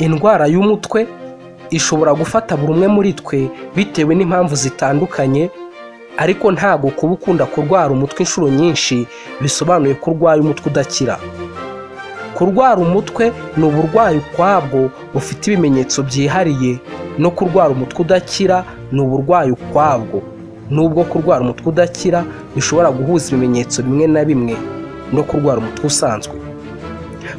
Indwara y'umutwe ishobora gufata buri umwe muri twe bitewe n'impamvu zitandukanye, ariko ntago kuba ukunda kurwara umutwe inshuro nyinshi bisobanuye ko urwaye umutwe udakira. Kurwara umutwe ni uburwayi ukwabwo bufite ibimenyetso byihariye, no kurwara umutwe udakira ni uburwayi ukwabwo. Nubwo kurwara umutwe udakira bishobora guhuza ibimenyetso bimwe na bimwe no kurwara umutwe usanzwe.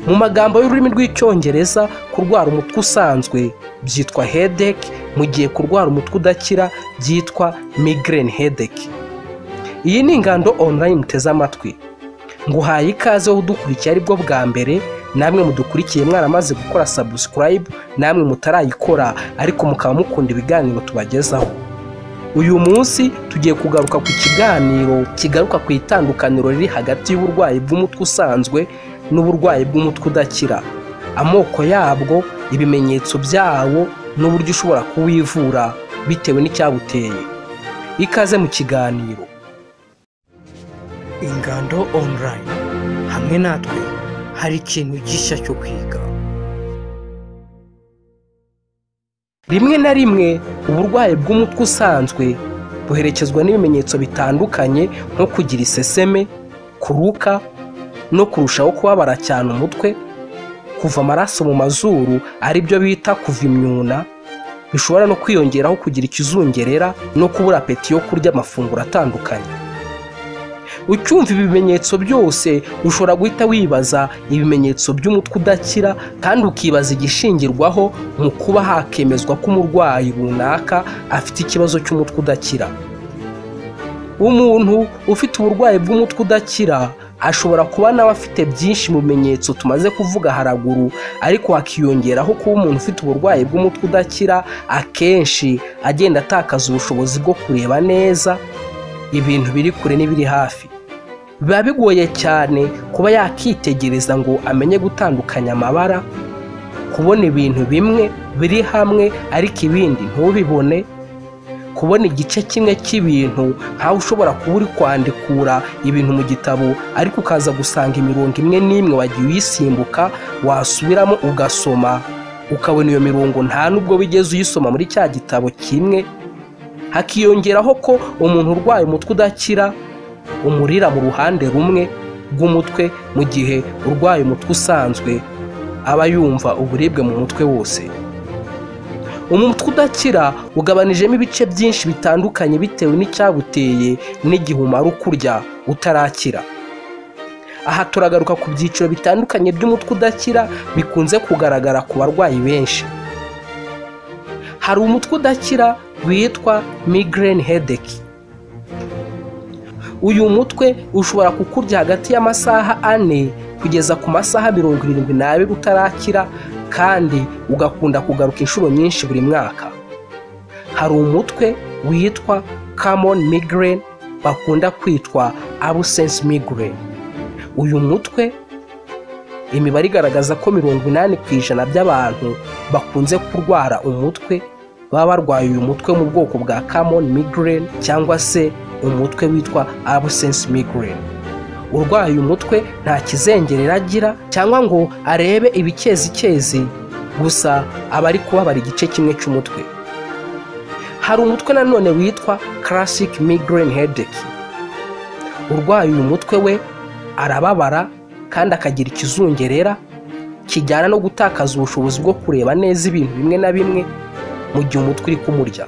Mu magambo y'ururimi rw'Icyongereza, kurwara umutwe usanzwe byitwa headache, mu gihe kurwara umutwe udakira byitwa migraine headache. Iyi ni Ingando Online muteze amatwi. Nguhaye ikaze aho udukurikiye aribwo bwa mbere, namwe mudukurikiye mwaramaze gukora subscribe, namwe mutarayikora ariko mukaba mukunda ibiganiro tubagezaho. Uyu munsi tugiye kugaruka ku kiganiro kigaruka ku itandukaniro riri hagati y'uburwayi bw'umutwe usanzwe n'uburwayi bw'umutwe udakira, amoko yabwo, ibimenyetso byawo n'uburyo ushobora kuwivura bitewe n'icyabuteye. Ikaze mu kiganiro Ingando Online. Hamwe natwe hari ikintu gishya cyo kwiga. Rimwe na rimwe uburwayi bw'umutwe usanzwe buherekezwa n'ibimenyetso bitandukanye nko kugira iseseme, kuruka no kurushaho kubabara cyane umutwe, kuva amaraso mu mazuru aribyo bita kuva imyuna, bishobora no kwiyongeraho kugira ikizungerera no kubura apeti yo kurya amafunguro atandukanye. Ucyumva ibi bimenyetso byose ushobora guhita wibaza ibimenyetso by'umutwe udakira, kandi ukibaza igishingirwaho mu kuba hakemezwa ko umurwayi runaka afite ikibazo cy'umutwe udakira. Umuntu ufite uburwayi bw'umutwe udakira ashobora kuba nawe afite byinshi mu bimenyetso tumaze kuvuga haraguru, ariko hakiyongeraho kuba umuntu ufite uburwayi bw'umutwe udakira akenshi agenda atakaza ubushobozi bwo kureba neza ibintu biri kure n'ibiri hafi. Biba bigoye cyane kuba yakitegereza ngo amenye gutandukanya amabara, kubona ibintu bimwe biri hamwe ariko ibindi ntubibone, kubona igice kimwe cy'ibintu nkaho ushobora kuba uri kwandikura ibintu mu gitabo ariko ukaza gusanga imirongo imwe n'imwe wagiye uyisimbuka, wasubiramo ugasoma ukabona iyo mirongo nta nubwo wigeze uyisoma muri cya gitabo kimwe. Hakiyongeraho ko umuntu urwaye umutwe udakira umurira mu ruhande rumwe rw'umutwe, mu gihe urwaye umutwe usanzwe aba yumva uburibwe mu mutwe wose. Umutwe udakira ugabanijemo ibice byinshi bitandukanye bitewe n'icyabuteye n'igihe umara ukurya utarakira. Aha turagaruka ku byiciro bitandukanye by'umutwe udakira bikunze kugaragara ku barwayi benshi. Hari umutwe udakira witwa migraine headache. Uyu mutwe ushobora kukurya hagati y'amasaha 4 kugeza ku masaha 72 utarakira, kandi ugakunda kugaruka inshuro nyinshi buri mwaka. Hari umutwe witwa common migraine, bakunda kwitwa absence migraine. Uyu mutwe imibare igaragaza ko 80% by'abantu bakunze kurwara umutwe baba barwaye uyu mutwe mu bwoko bwa common migraine cyangwa se umutwe witwa absence migraine. Urwaye uyu mutwe nta kizengerera agira cyangwa ngo arebe ibikezikezi, gusa aba ari kubabara igice kimwe cy'umutwe. Hari umutwe nanone witwa classic migraine headache. Urwaye uyu mutwe we arababara kandi akagira ikizungerera kijyana no gutakaza ubushobozi bwo kureba neza ibintu bimwe na bimwe mu gihe umutwe uri kumurya.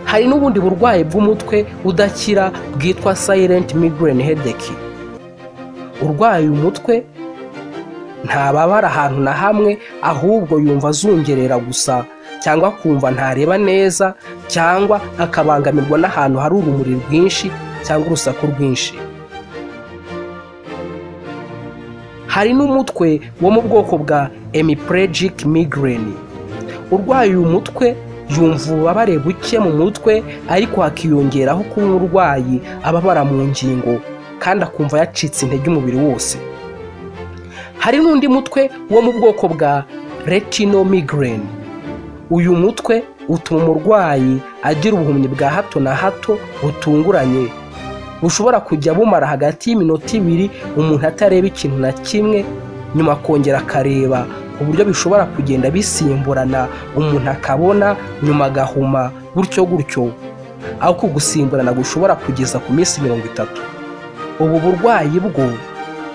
Hari n'ubundi burwayi bw'umutwe udakira bwitwa silent migraine headache. Urwaye uyu mutwe ntababara ahantu na hamwe, ahubwo yumva azungerera gusa, cyangwa kumva ntareba neza, cyangwa akabangamirwa n'ahantu hari urumuri rwinshi cyangwa urusaku rwinshi. Hari n'umutwe wo mu bwoko bwa hemiplegic migraine. Urwaye uyu mutwe yumva ububabare buke mu mutwe, ariko hakiyongeraho kuba umurwayi ababara mu ngingo kandi akumva yacitse intege umubiri wose. Hari n'undi mutwe wo mu bwoko bwa retinal migraine. Uyu mutwe utuma umurwayi agira ubuhumyi bwa hato na hato butunguranye, bushobora kujya bumara hagati y'iminota 2 umuntu atareba ikintu na kimwe, nyuma akongera akareba ku buryo bishobora kugenda bisimburana, umuntu akabona nyuma agahuma gutyo gutyo, aho kugusimburana gushobora kugeza ku minsi 30. ubu burwayi bwo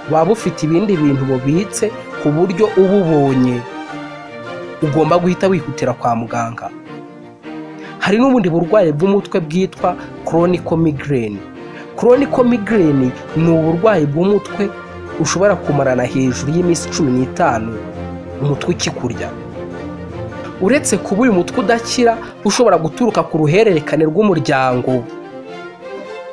buba bufite ibindi bintu bubitse ku buryo ububonye ugomba guhita wihutira kwa muganga. Hari n'ubundi burwayi bw'umutwe bwitwa chronic migraine. Chronic migraine ni uburwayi bw'umutwe ushobora kumarana hejuru y'iminsi 15 umutwe ukikurya. Uretse kuba uyu mutwe udakira ushobora guturuka ku ruhererekane rw'umuryango,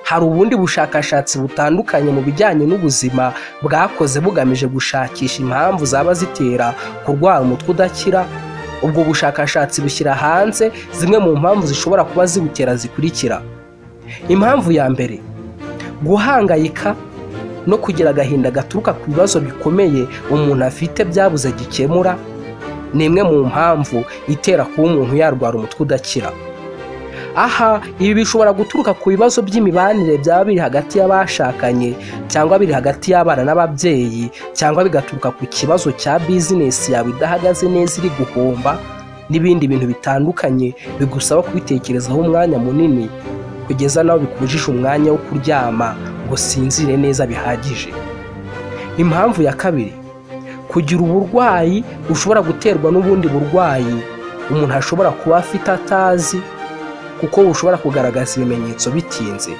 hari ubundi bushakashatsi butandukanye mu bijyanye n'ubuzima bwakoze bugamije gushakisha impamvu zaba zitera kurwara umutwe udakira. Ubwo bushakashatsi bushyira hanze zimwe mu mpamvu zishobora kuba ziwutera zikurikira. Impamvu ya mbere, guhangayika no kugira agahinda gaturuka ku bibazo bikomeye umuntu afite byabuze gikemura, ni imwe mu mpamvu itera kuba umuntu yarwara umutwe udakira. Aha ibi bishobora guturuka ku bibazo by'imibanire byaba biri hagati y'abashakanye, cyangwa biri hagati y'abana n'ababyeyi, cyangwa bigaturuka ku kibazo cya bizinesi yawe idahagaze neza iri guhomba, n'ibindi bintu bitandukanye bigusaba kubitekerezaho umwanya munini kugeza nawe bikubujije umwanya wo kuryama ngo sinzire neza bihagije. Impamvu ya kabiri, kugira uburwayi ushobora guterwa n'ubundi burwayi umuntu ashobora kuba afite atazi, kuko bushobora kugaragaza ibimenyetso bitinze.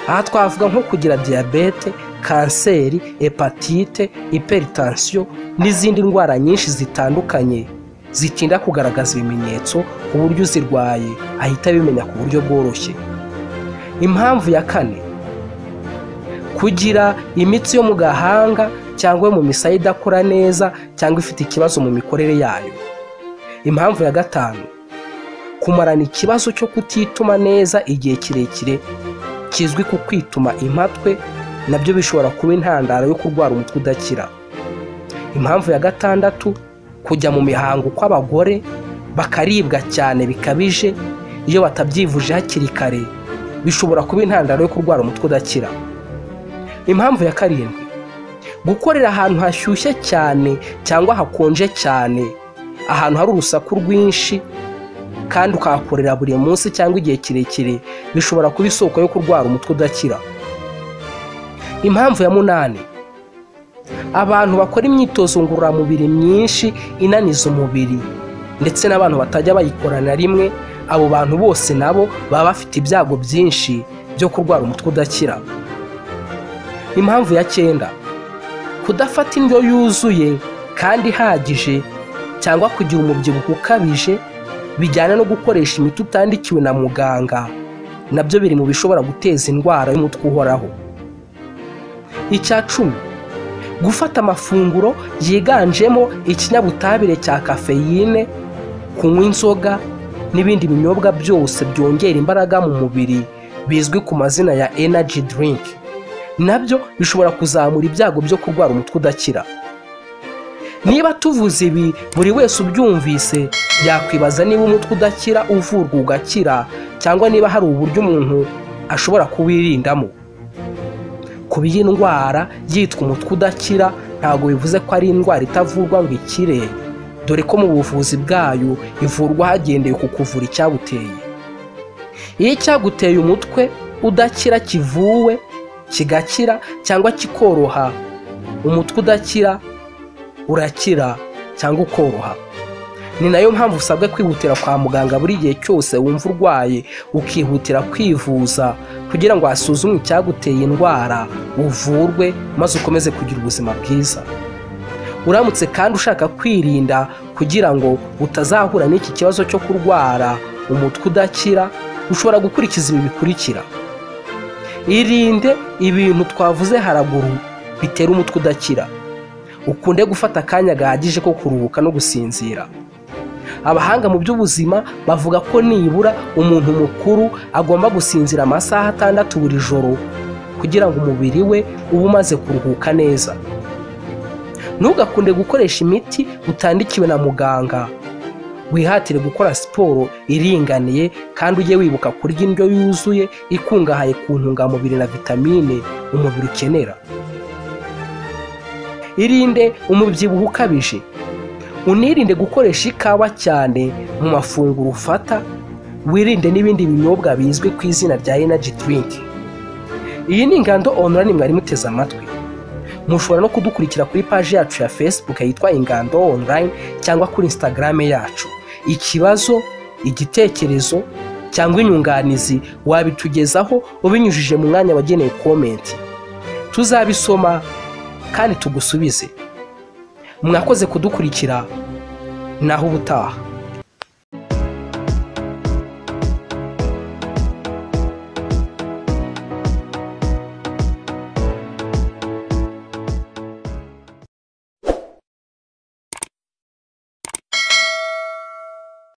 Aha twavuga nko kugira diyabete, kanseri, hepatite, hypertension n'izindi ndwara nyinshi zitandukanye zitinda kugaragaza ibimenyetso ku buryo uzirwaye ahita abimenya ku buryo bworoshye. Impamvu ya kane, kugira imitsi yo mu gahanga cyangwa mu misaya idakora neza cyangwa ifite ikibazo mu mikorere yayo. Impamvu ya gatanu, kumarana ikibazo cyo kutituma neza igihe kirekire kizwi ku kwituma impatwe, nabyo bishobora kuba intandaro yo kurwara umutwe udakira. Impamvu ya gatandatu, kujya mu mihango kw'abagore bakaribwa cyane bikabije iyo batabyivuje hakiri kare, bishobora kuba intandaro yo kurwara umutwe udakira. Impamvu ya karindwi, gukorera ahantu hashyushye cyane cyangwa hakonje cyane, ahantu hari urusaku rwinshi kandi ukahakorera buri munsi cyangwa igihe kirekire, bishobora kuba isoko yo kurwara umutwe udakira. Impamvu ya munani, abantu bakora imyitozo ngororamubiri myinshi inaniza umubiri, ndetse n'abantu batajya bayikorana rimwe, abo bantu bose nabo baba bafite ibyago byinshi byo kurwara umutwe udakira. Impamvu ya cyenda, kudafata indyo yuzuye kandi ihagije cyangwa kugira umubyibuho ukabije bijyana no gukoresha imiti utandikiwe na muganga, nabyo biri mu bishobora guteza indwara y'umutwe uhoraho. Icya cumi, gufata amafunguro yiganjemo ikinyabutabire cya kafeyine, kunywa inzoga n'ibindi binyobwa byose byongera imbaraga mu mubiri bizwi ku mazina ya energy drink, nabyo bishobora kuzamura ibyago byo kurwara umutwe udakira. Niba tuvuze ibi buri wese ubyumvise yakwibaza niba umutwe udakira uvurwa ugakira, cyangwa niba hari uburyo umuntu ashobora kuwirindamo. Kuba iyi ndwara yitwa umutwe udakira ntabwo bivuze ko ari indwara itavurwa ngo ikire, dore ko mu buvuzi bwayo ivurwa hagendewe ku kuvura icyabuteye. Iyo icyaguteye umutwe udakira kivuwe kigakira cyangwa kikoroha, umutwe udakira urakira cyangwa ukoroha. Ni nayo mpamvu usabwa kwihutira kwa muganga buri gihe cyose wumva urwaye, ukihutira kwivuza kugira ngo hasuzumwe icyaguteye indwara, uvurwe maze ukomeze kugira ubuzima bwiza. Uramutse kandi ushaka kwirinda kugira ngo utazahura n'iki kibazo cyo kurwara umutwe udakira, ushobora gukurikiza ibi bikurikira. Irinde ibintu twavuze haraguru bitera umutwe udakira. Ukunde gufata akanya gahagije ko kuruhuka no gusinzira. Abahanga mu by'ubuzima bavuga ko nibura umuntu mukuru agomba gusinzira amasaha 6 buri joro kugira ngo umubiri we ube umaze kuruhuka neza. Ntugakunde gukoresha imiti utandikiwe na muganga. Wihatire gukora siporo iringaniye kandi ujye wibuka kurya indyo yuzuye ikungahaye ku ntungamubiri na vitamine umubiri ukenera. irinde umubyibuho ukabije, unirinde gukoresha ikawa cyane mu mafunguro ufata, wirinde n'ibindi binyobwa bizwi ku izina rya energy drink. Iyi ni Ingando Online mwari muteze amatwi. Mushobora no kudukurikira kuri page yacu ya Facebook yitwa Ingando Online cyangwa kuri Instagram yacu. Ikibazo, igitekerezo cyangwa inyunganizi wabitugezaho ubinyujije mu mwanya wagenewe comment. Tuzabisoma kandi tugusubize. Mwakoze kudukurikira, naho ubutaha.